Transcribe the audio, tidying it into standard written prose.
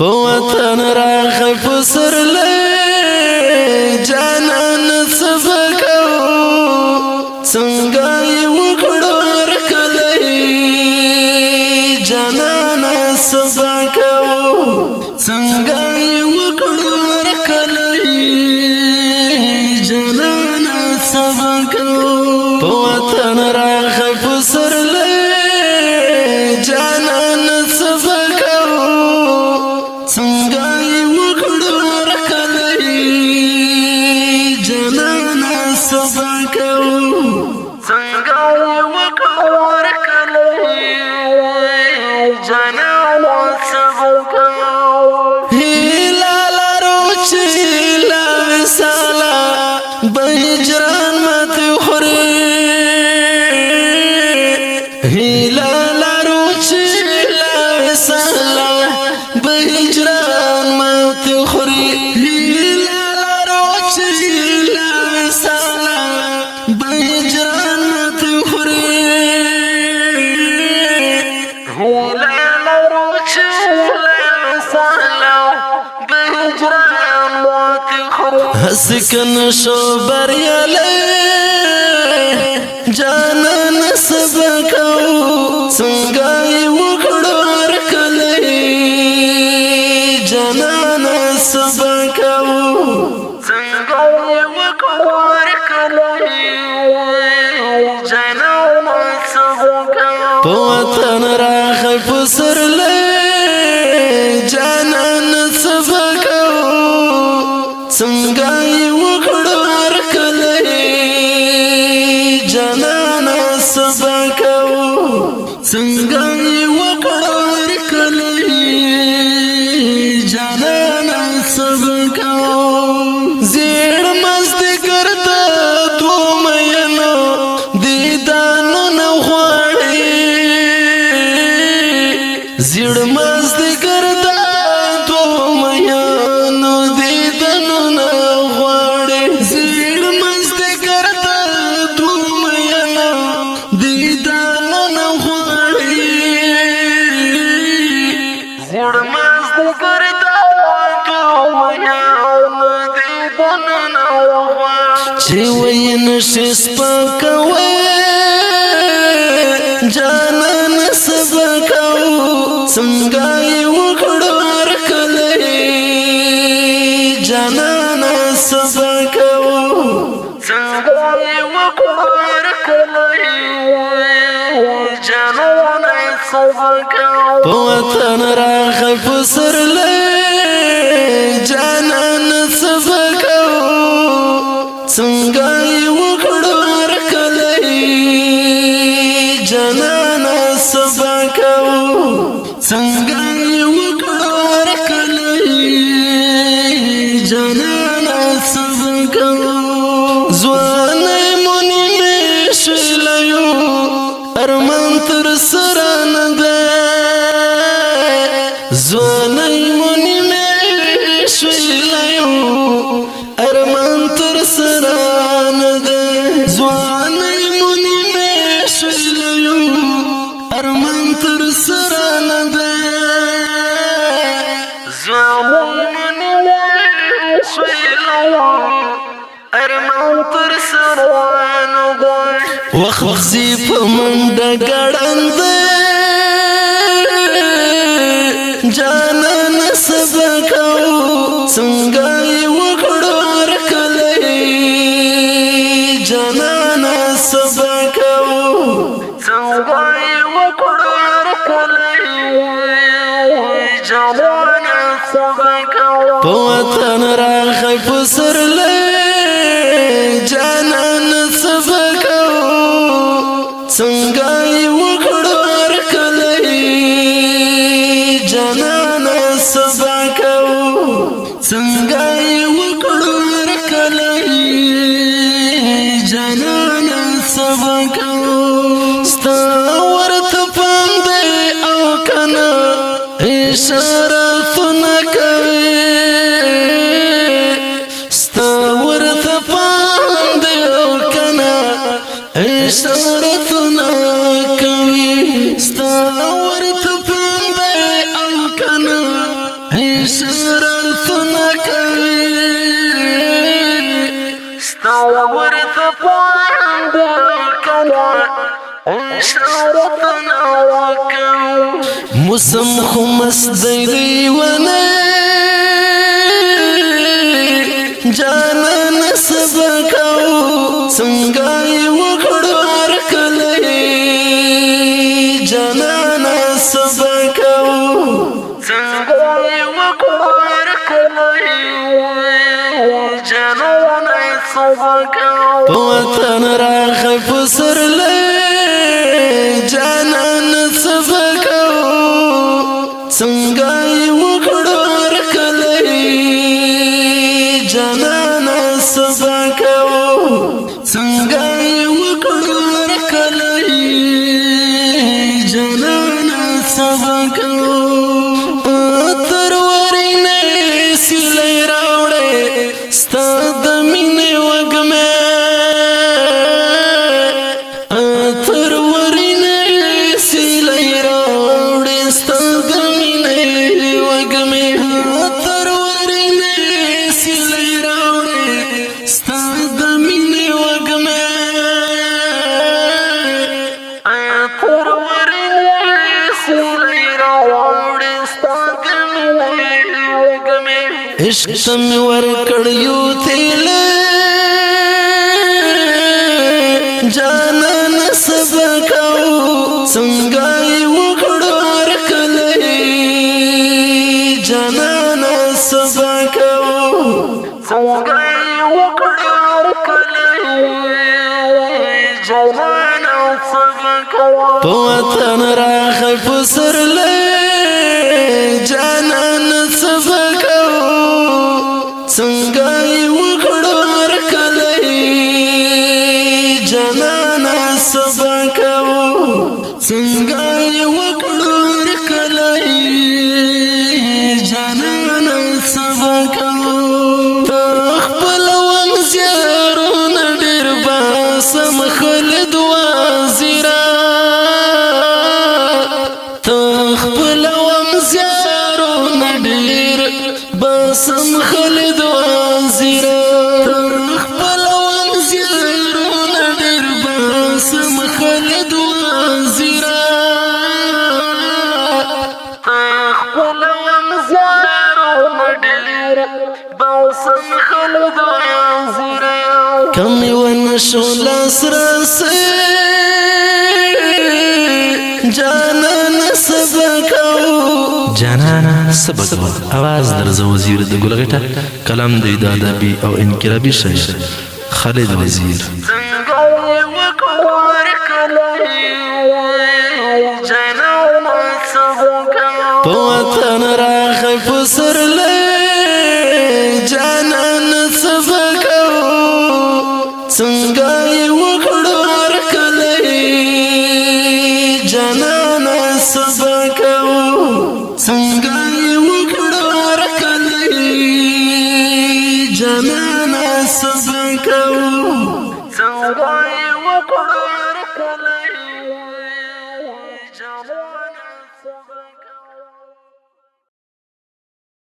وطن راغی پسرلی جانان سبکو څنګه یې وکړو ورکلی جانان سبکو څنګه یې وکړو ورکلی جانان سبکو وطن راغی پسرلی جانان سبکو څنګه یې وکړو ورکلی جانان سبکو څنګه یې وکړو ورکلی جانان سبکو هیله لرو چې له وصاله به هجران ماتې خوري هیله لرو چې له وصاله به هجران ماتې خوري هیله لرو چې له وصاله به هجران ماتې خوري هیله لرو چې له وصاله به هجران ماتې خوري هسې که نشو بریالی جانان سبکو څنګه یې وکړو ورکلی جانان سبکو څنګه یې وکړو ورکلی جانان سبکو په وطن راغی پسرلی جانان سبکو څنګه یې وکړو ورکلی جانان سبکو څنګه یې وکړو ورکلی جانان سبکو زیړ مازدیګر ته دوو مینو دیدانونه غواړي زیړ مازدیګر ته دوو مینو دیدانونه غواړي زیړ مازدیګر ته دوو مینو دیدانونه غواړي زیړ مازدیګر ته دوو مینو دیدانونه غواړي چې ویې نشي سپکوی جانان سبکو څنګه یې وکړو ورکلی جانان سبکو څنګه یې وکړو ورکلی جانان سبکو په وطن راغی پسرلی جانان سبکو څنګه یې وکړو ورکلی جانان سبکو څنګه یې وکړو ورکلی جانان سبکو ځوانۍ مو نیمې شویلیو ارمان تر سره نه دی ځوانۍ مو نیمې شویلیو ارمان تر سره نه دی ځوانۍ مو نیمې شویلیو ارمان تر سره نه دی ځوانۍ مو نیمې شویلیو ارمان تر سره نه دی وخت ځي په منډه ګړند جانان سبکو څنګه یې وکړو ورکلی جانان سبکو څنګه یې وکړو ورکلی جانان سبکو په وطن راغی پسرلی جانان سبکو څنګه یې وکړو ورکلی جانان سبکو څنګه یې وکړو ورکلی جانان سبکو ستا ورته پام دی او کنه اشارتونه کوي ستا ورته پام دی او کنه اشارتونه کوي ستا ورته پام دی او کنه اشارتنا کوي ستا ورته پاند کنا اشارتنا وکم موسم خو مست دی لیونه جانان سبکو څنګه یې وکړو هرکلی جانان سبکو څنګه یې وکړو هرکلی جانان سبکو په وطن راغی پسرلی جانان سبکو څنګه یې وکړو هرکلی جانانا سبکو څنګه یې وکړو هرکلی جانانا سبکو ترورې نه سیلۍ راوړې ستا د مینې وږمې ترورې نه سیلۍ راوړې ستا د مینې وږمې ترورې نه سیلۍ راوړې ستا د مینې وږمې ترورې نه سیلۍ راوړې ستا د مینې وږمې عشق ته مې ورکړ یو تیلی جانان سبکو څنګه یې وکړو هرکلی جانان سبکو څنګه یې وکړو هرکلی جانان سبکو په وطن راغی پسرلی جانان سبکو څنګه یې وکړو هرکلی جانان سبکو څنګه یې وکړو هرکلی جانان سبکو ته خپلوم زیارونه ډېر باسم خالد وزیره ته خپلوم زیارونه ډېر باسم خالد وزیره ته خپلوم زیارونه ډېر باسم خالد وزیره ته خپلوم زیارونه ډېر باسم خالد وزیره کم یې ونشو لاس رسی جانان سبکو جانانا سبکو آواز درز وزیر د ګلغټه کلام د ادبي او انقلابي شاعر خالد وزیر څنګه یې وکړو هرکلی جانان سبکو په وطن راغی پسرلی جانان سبکو څنګه یې وکړو هرکلی جانان سبکو څنګه یې وکړو هرکلی جانان سبکو څنګه یې وکړو